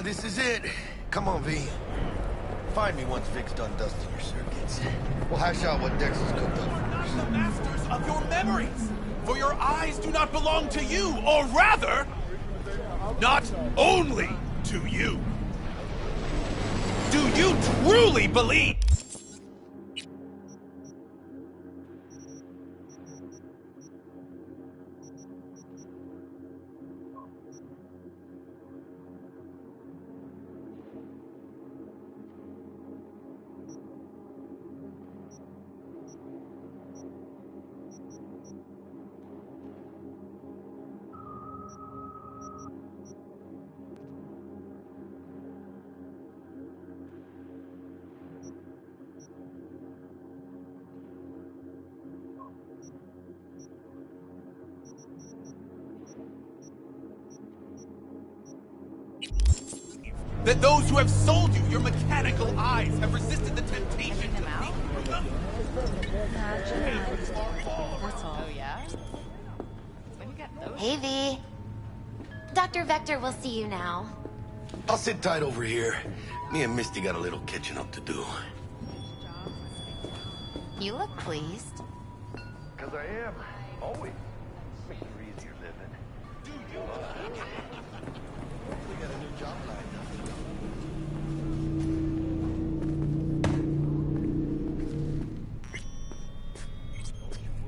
this is it. Come on, V. Find me once Vic's done dusting your circuits. We'll hash out what Dex has cooked up for us. The masters of your memories! For your eyes do not belong to you, or rather, not only to you. Do you truly believe? That those who have sold you your mechanical eyes have resisted the temptation to think through them? Oh yeah? When you get those? Hey, V. Dr. Vector will see you now. I'll sit tight over here. Me and Misty got a little catching up to do. You look pleased. Because I am. Always. Makes it easier living. Do you? We got a new job lined up.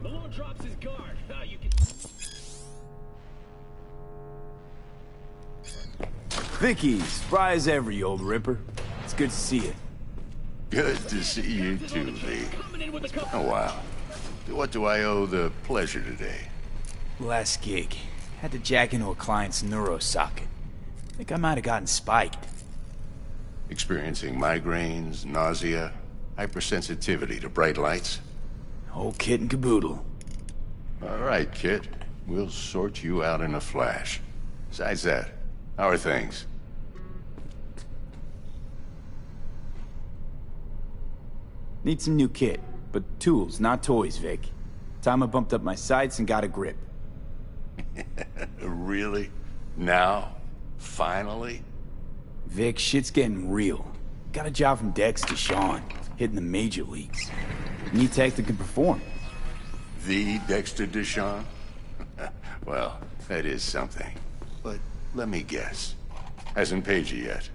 Malone drops his guard. You can... Vicky, spry as ever, you old ripper. It's good to see you. Good to see you too, V. coming in with a couple... Oh, wow. To what do I owe the pleasure today? Last gig. Had to jack into a client's neuro socket. Think I might have gotten spiked. Experiencing migraines, nausea, hypersensitivity to bright lights? Whole kit and caboodle. All right, kid. We'll sort you out in a flash. Besides that, how are things? Need some new kit, but tools, not toys, Vic. Time I bumped up my sights and got a grip. Really? Now? Finally? Vic, shit's getting real. Got a job from Dex to Sean, hitting the major leagues. Need tech that can perform. The Dexter Deshawn? Well, that is something. But let me guess. Hasn't paid you yet.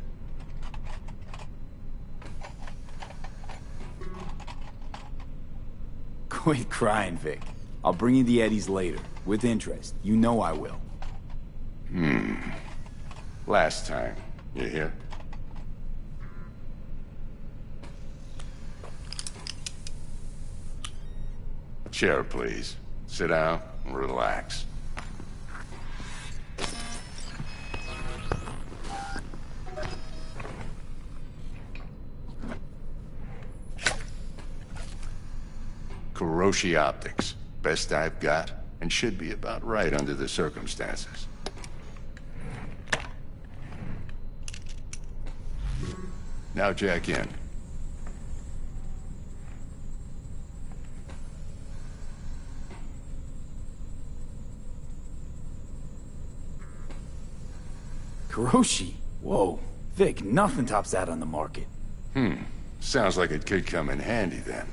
Quit crying, Vic. I'll bring you the eddies later, with interest. You know I will. Last time. You hear? Chair, please. Sit down and relax. Kuroshi Optics. Best I've got, and should be about right under the circumstances. Now jack in. Kuroshi? Whoa. Vic, nothing tops that on the market. Sounds like it could come in handy then.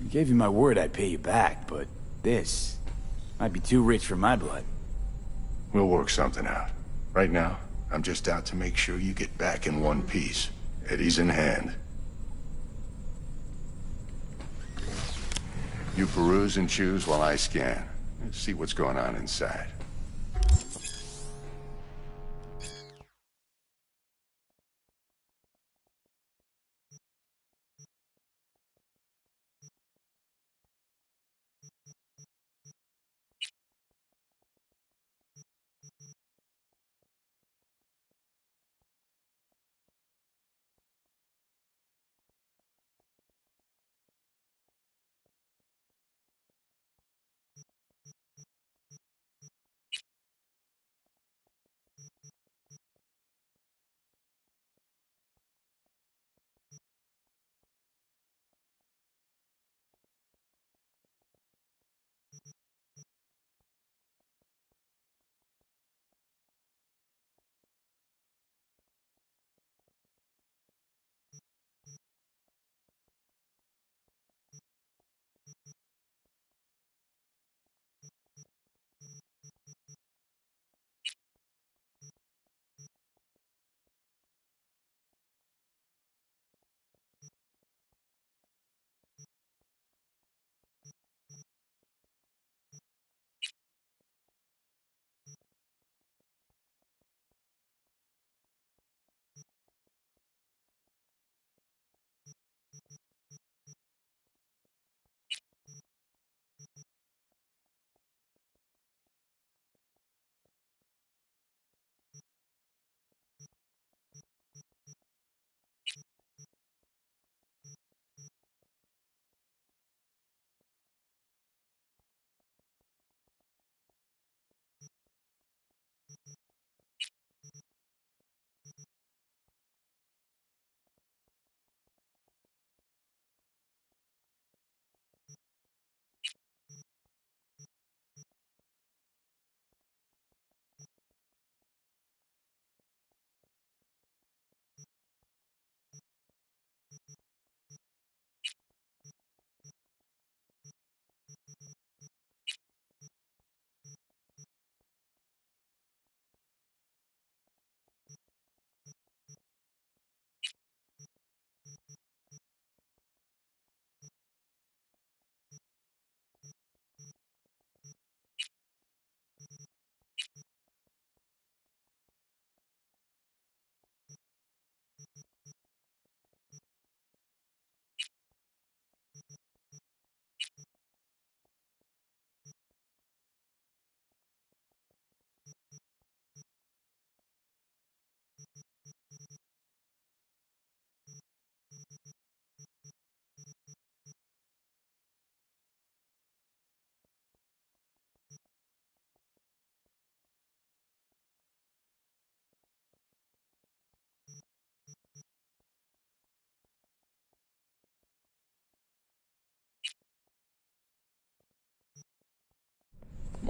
I gave you my word I'd pay you back, but this might be too rich for my blood. We'll work something out. Right now, I'm just out to make sure you get back in one piece. Eddie's in hand. You peruse and choose while I scan. Let's see what's going on inside.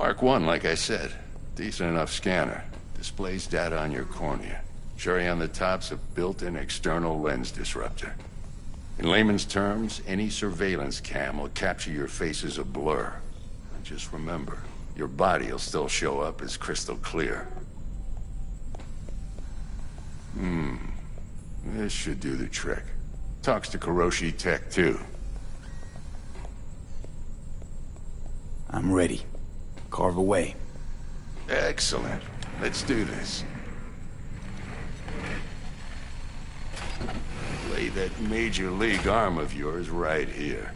Mark 1, like I said. Decent enough scanner. Displays data on your cornea. Cherry on the top's a built-in external lens disruptor. In layman's terms, any surveillance cam will capture your face as a blur. And just remember, your body will still show up as crystal clear. This should do the trick. Talks to Kuroshi Tech, too. I'm ready. Carve away. Excellent. Let's do this. Lay that major league arm of yours right here.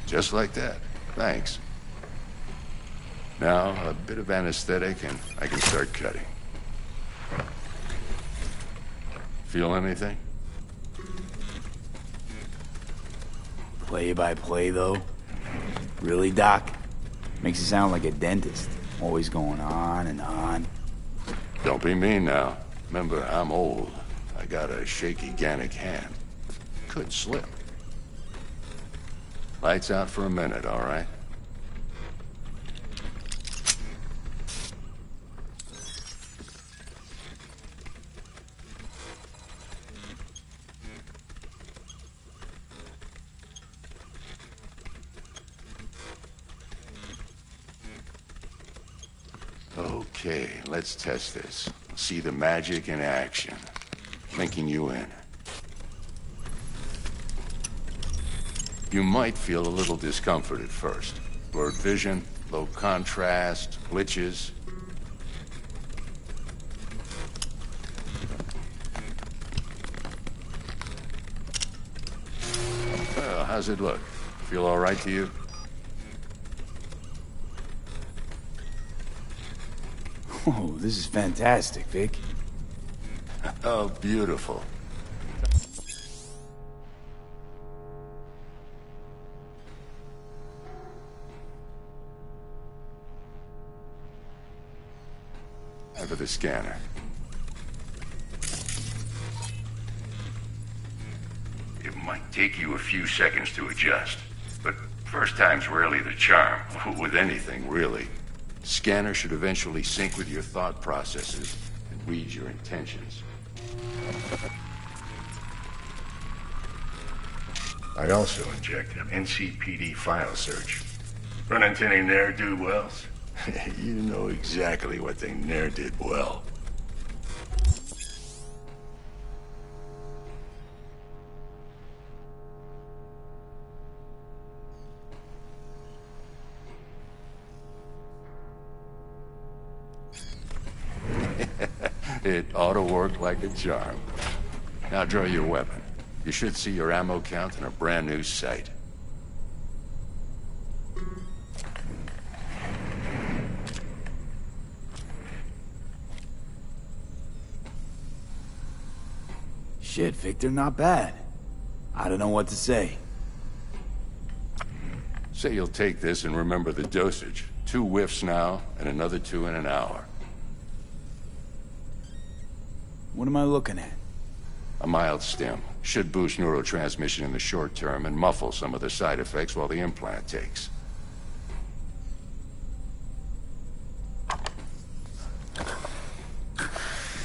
Just like that. Thanks. Now, a bit of anesthetic and I can start cutting. Feel anything? Play by play, though? Really, Doc? Makes it sound like a dentist. Always going on and on. Don't be mean now. Remember, I'm old. I got a shaky Gannic hand. Could slip. Lights out for a minute, all right? Okay, let's test this. See the magic in action. Linking you in. You might feel a little discomfort at first. Blurred vision, low contrast, glitches. Well, how's it look? Feel all right to you? Oh, this is fantastic, Vic. Oh, beautiful. Time for the scanner. It might take you a few seconds to adjust, but first time's rarely the charm, with anything, really. Scanner should eventually sync with your thought processes and read your intentions. I also inject an NCPD file search. Run into any ne'er-do-wells? You know exactly what they ne'er did well. It ought to work like a charm. Now draw your weapon. You should see your ammo count in a brand new sight. Shit, Victor, not bad. I don't know what to say. Say you'll take this and remember the dosage. 2 whiffs now, and another 2 in an hour. What am I looking at? A mild stim. Should boost neurotransmission in the short term and muffle some of the side effects while the implant takes.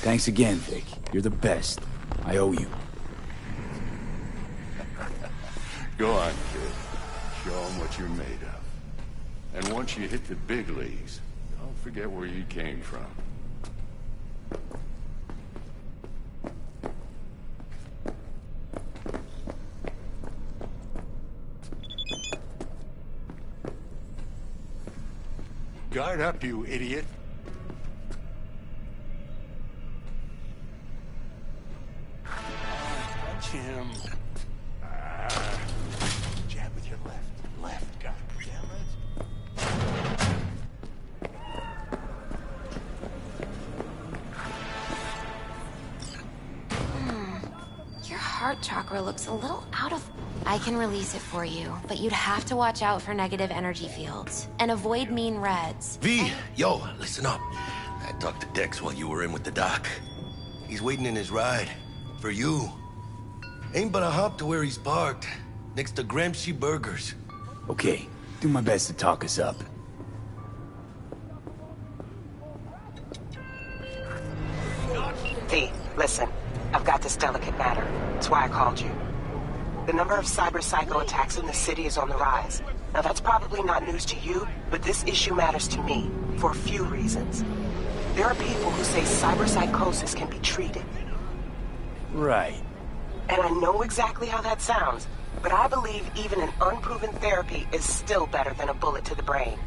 Thanks again, Vic. You're the best. I owe you. Go on, kid. Show them what you're made of. And once you hit the big leagues, don't forget where you came from. Guard up, you idiot. Touch him. Jab with your left, God damn it. Your heart chakra looks a little out of... I can release it for you, but you'd have to watch out for negative energy fields and avoid mean reds. V, yo, listen up. I talked to Dex while you were in with the doc. He's waiting in his ride. For you. Ain't but a hop to where he's parked. next to Gramsci Burgers. Okay, do my best to talk us up. V, listen. I've got this delicate matter. That's why I called you. The number of cyber-psycho attacks in the city is on the rise. Now that's probably not news to you, but this issue matters to me, for a few reasons. There are people who say cyberpsychosis can be treated. Right. And I know exactly how that sounds, but I believe even an unproven therapy is still better than a bullet to the brain.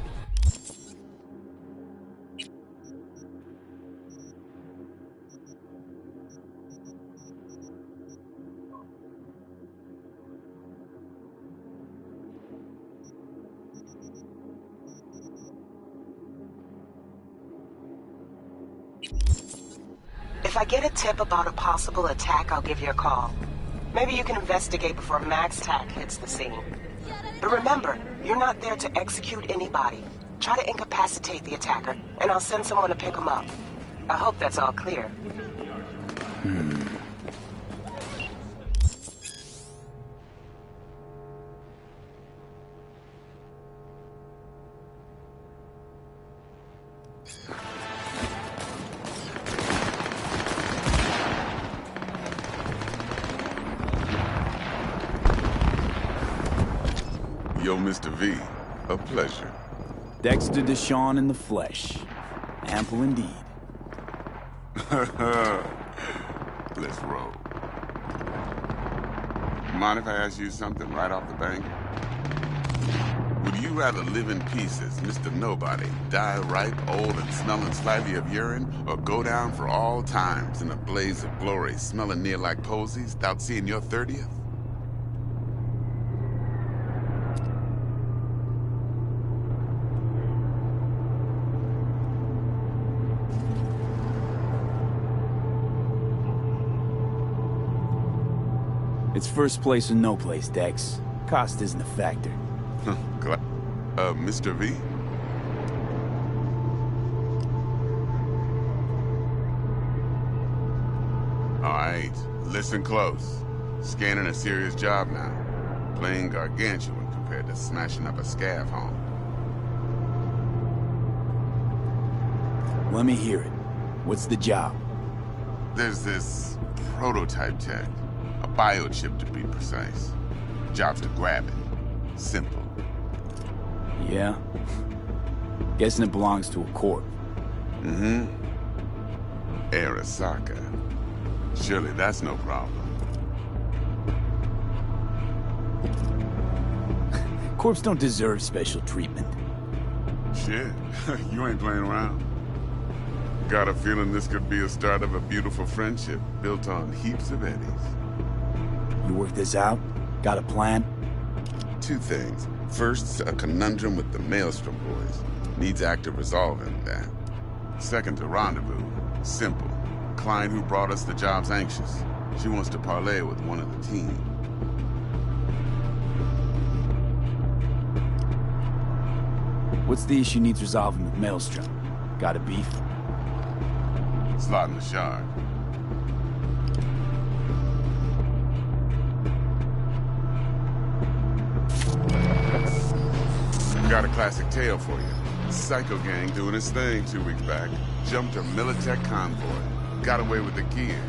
If I get a tip about a possible attack, I'll give you a call. Maybe you can investigate before Max Tack hits the scene. But remember, you're not there to execute anybody. Try to incapacitate the attacker, and I'll send someone to pick him up. I hope that's all clear. Yo, Mr. V, a pleasure. Dexter Deshawn in the flesh. Ample indeed. Let's roll. Mind if I ask you something right off the bank? Would you rather live in pieces, Mr. Nobody, die ripe, old, and smelling slightly of urine, or go down for all times in a blaze of glory, smelling near like posies, without seeing your 30th? It's first place or no place, Dex. Cost isn't a factor. Mr. V? Alright, listen close. Scanning a serious job now. Playing gargantuan compared to smashing up a scav home. Let me hear it. What's the job? There's this prototype tech. A biochip, to be precise. Job's to grab it. Simple. Yeah? Guessing it belongs to a corp. Mm-hmm. Arasaka. Surely that's no problem. Corps don't deserve special treatment. Shit, you ain't playing around. Got a feeling this could be a start of a beautiful friendship built on heaps of eddies. You work this out? Got a plan? Two things. First, a conundrum with the Maelstrom boys. Needs active resolving that. Second, a rendezvous. Simple. Client who brought us the job's anxious. She wants to parlay with one of the team. What's the issue needs resolving with Maelstrom? Got a beef? Slot in the shard. Got a classic tale for you. Psycho gang doing its thing 2 weeks back. Jumped a Militech convoy. Got away with the gear.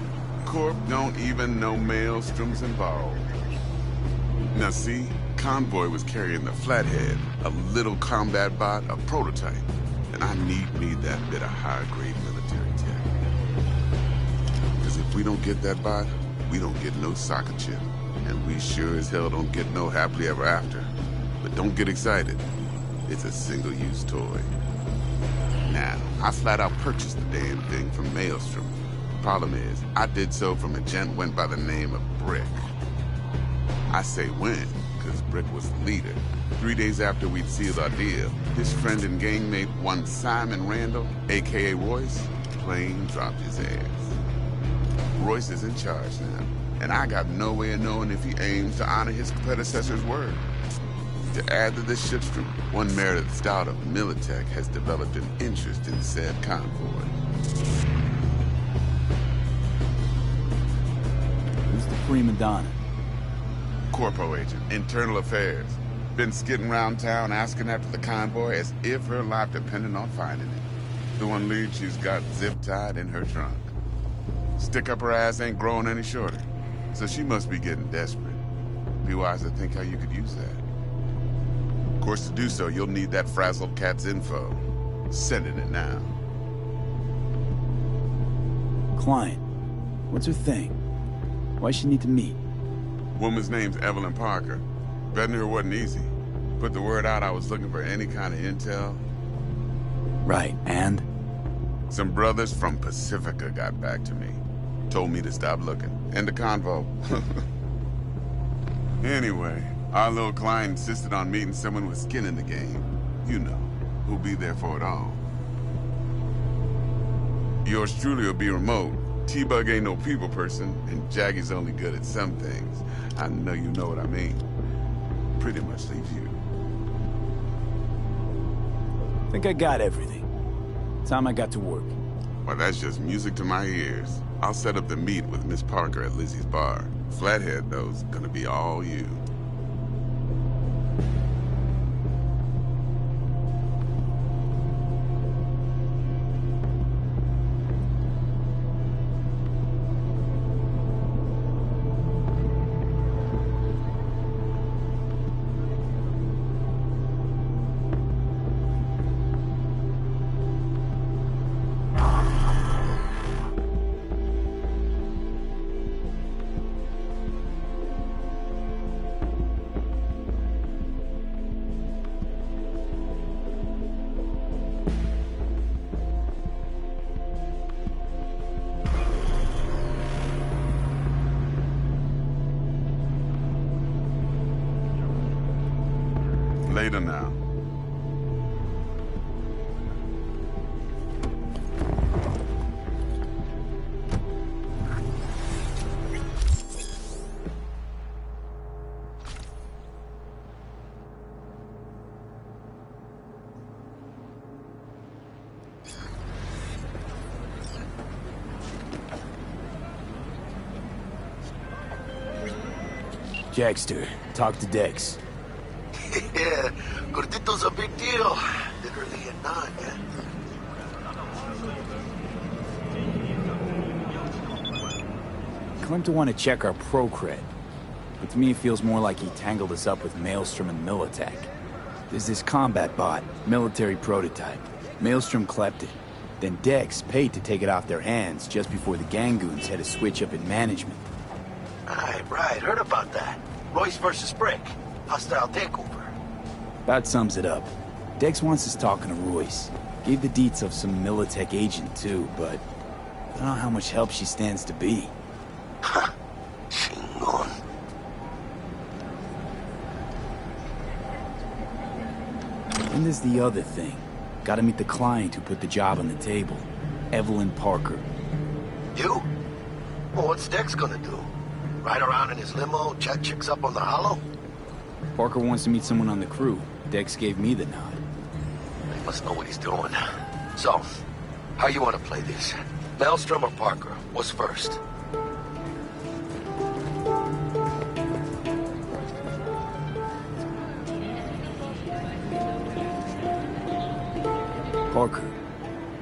Corp don't even know Maelstrom's involved. Now see, convoy was carrying the Flathead, a little combat bot, a prototype. And I need that bit of high-grade military tech. Because if we don't get that bot, we don't get no soccer chip. And we sure as hell don't get no happily ever after. But don't get excited. It's a single-use toy. Now, I flat out purchased the damn thing from Maelstrom. Problem is, I did so from a gent went by the name of Brick. I say when, because Brick was the leader. 3 days after we'd sealed our deal, his friend and gangmate, one Simon Randall, a.k.a. Royce, plain dropped his ass. Royce is in charge now, and I got no way of knowing if he aims to honor his predecessor's word. To add to this shitstorm, one Meredith Stout of Militech has developed an interest in said convoy. Who's the prima donna? Corpo agent, internal affairs. Been skidding around town asking after the convoy as if her life depended on finding it. The one lead she's got zip-tied in her trunk. Stick up her ass ain't growing any shorter, so she must be getting desperate. Be wise to think how you could use that. Of course, to do so, you'll need that frazzled cat's info. Sending it now. Client. What's her thing? Why she need to meet? Woman's name's Evelyn Parker. Betting her wasn't easy. Put the word out I was looking for any kind of intel. Right, and? Some brothers from Pacifica got back to me. Told me to stop looking. End the convo. Anyway, our little client insisted on meeting someone with skin in the game. You know, who'll be there for it all. Yours truly will be remote. T-Bug ain't no people person, and Jaggy's only good at some things. I know you know what I mean. Pretty much leaves you. Think I got everything. Time I got to work. Well, that's just music to my ears. I'll set up the meet with Miss Parker at Lizzie's bar. Flathead, though's gonna be all you. Later now. Jackster, talk to Dex. Yeah, Gordito's a big deal. Literally a nod, man. Claimed to want to check our pro cred. But to me it feels more like he tangled us up with Maelstrom and Militech. There's this combat bot, military prototype. Maelstrom clept it. Then Dex paid to take it off their hands just before the Gangoons had a switch up in management. Right, heard about that. Royce versus Brick. Hostile takeover. About sums it up. Dex wants us talking to Royce. Gave the deets of some Militech agent too, but I don't know how much help she stands to be. Ha! Chingon. And there's the other thing. Gotta meet the client who put the job on the table. Evelyn Parker. You? Well, what's Dex gonna do? Ride around in his limo, chat chicks up on the hollow? Parker wants to meet someone on the crew. Dex gave me the nod. He must know what he's doing. So, how you want to play this? Maelstrom or Parker? What's first? Parker.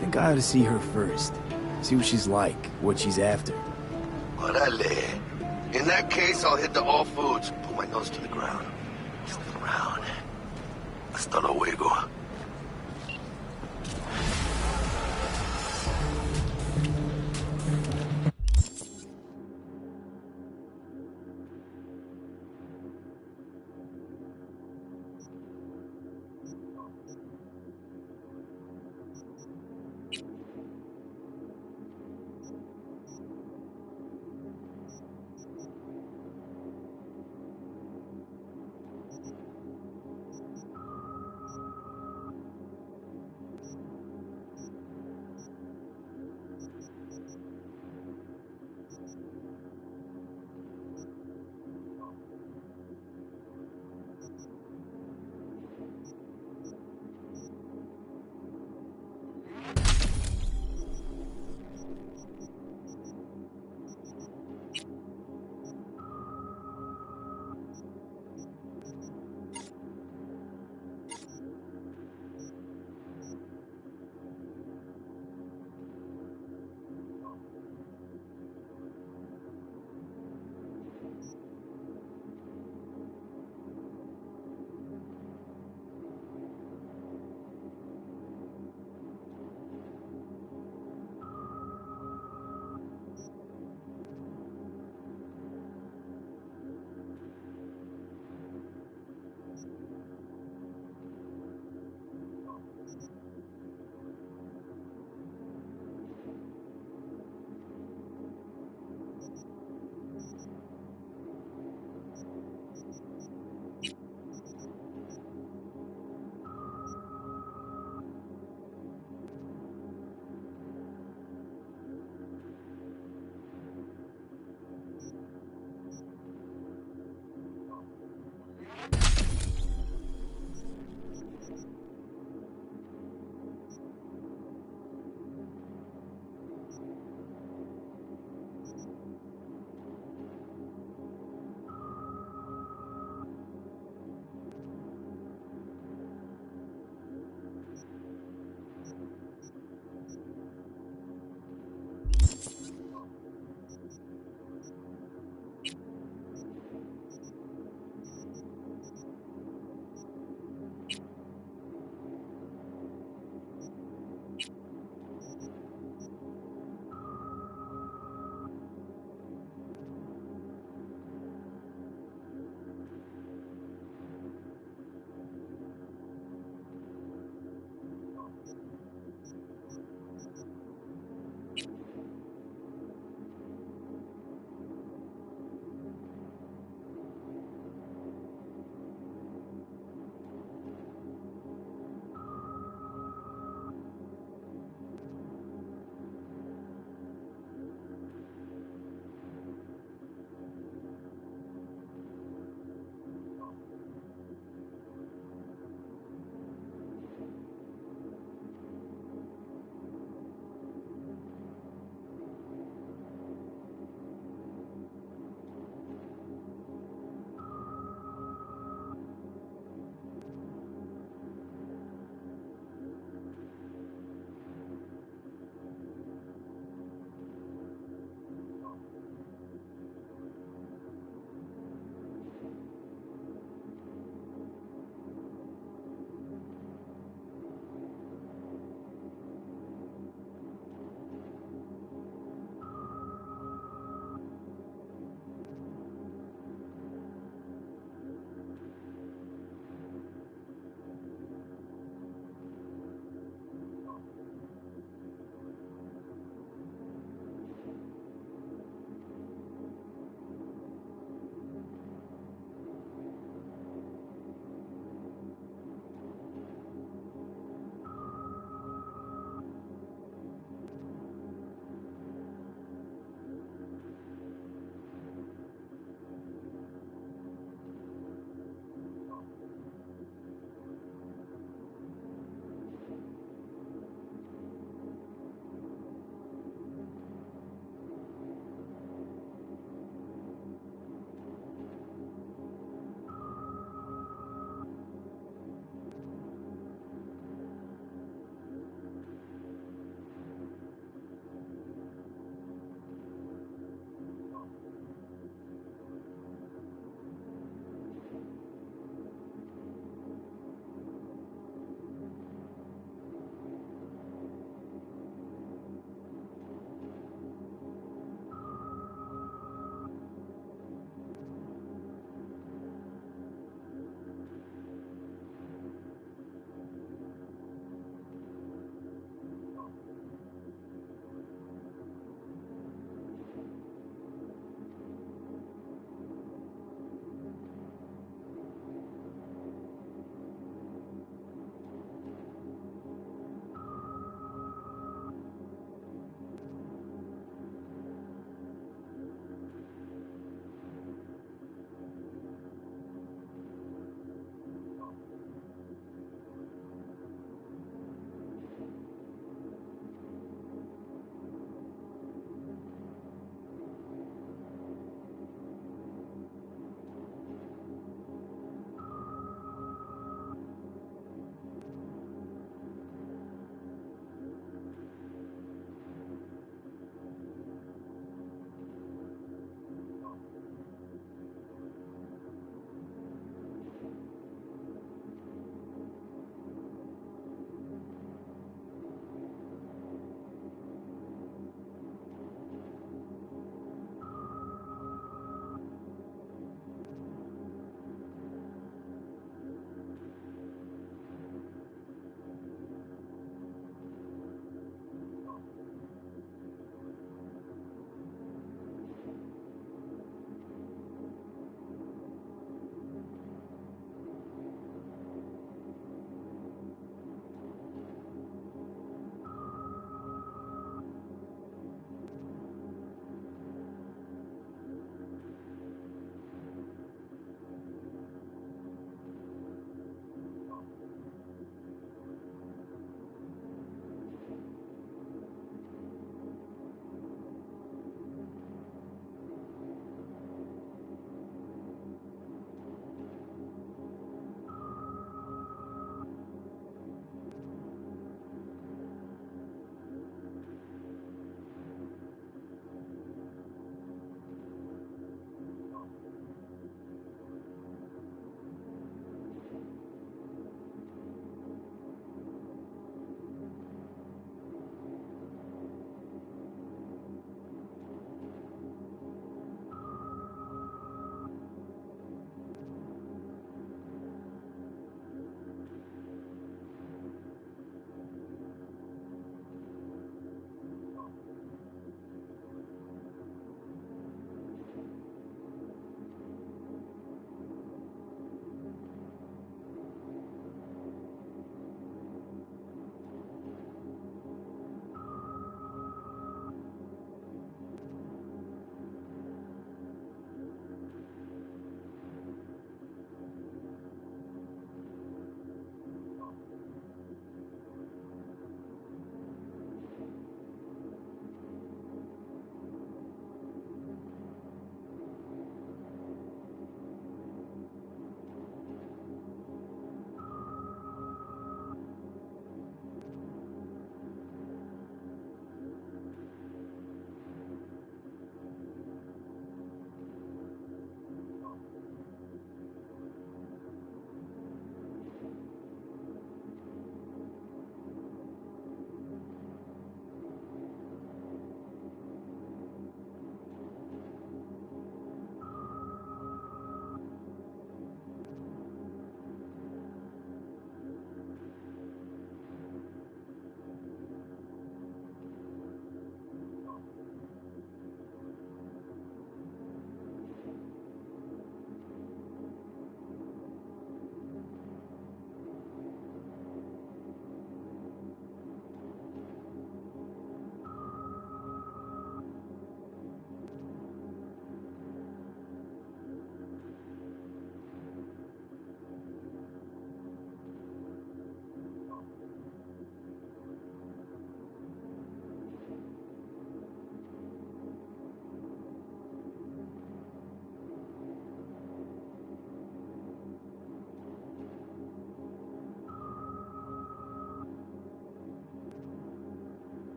Think I ought to see her first. See what she's like, what she's after. Orale. In that case, I'll hit the all foods. Put my nose to the ground. Stick around. Hasta luego.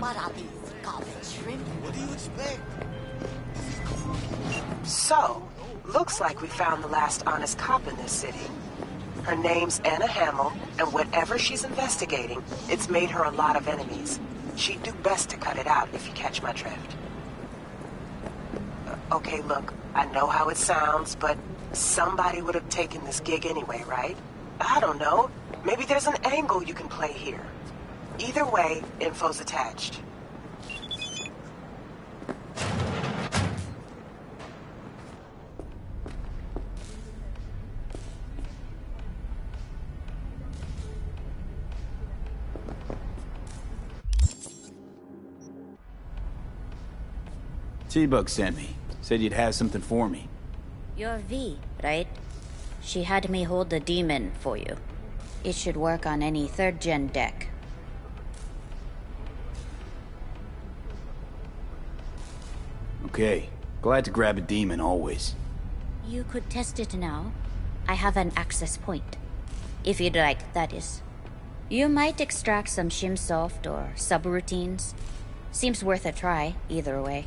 What are these garbage shrimp? What do you expect? So, looks like we found the last honest cop in this city. Her name's Anna Hamill, and whatever she's investigating, it's made her a lot of enemies. She'd do best to cut it out, if you catch my drift. Okay, look, I know how it sounds, but somebody would have taken this gig anyway, right? I don't know. Maybe there's an angle you can play here. Either way, info's attached. T-Bug sent me. Said you'd have something for me. You're V, right? She had me hold the demon for you. It should work on any 3rd gen deck. Okay. Glad to grab a demon, always. You could test it now. I have an access point. If you'd like, that is. You might extract some shimsoft or subroutines. Seems worth a try, either way.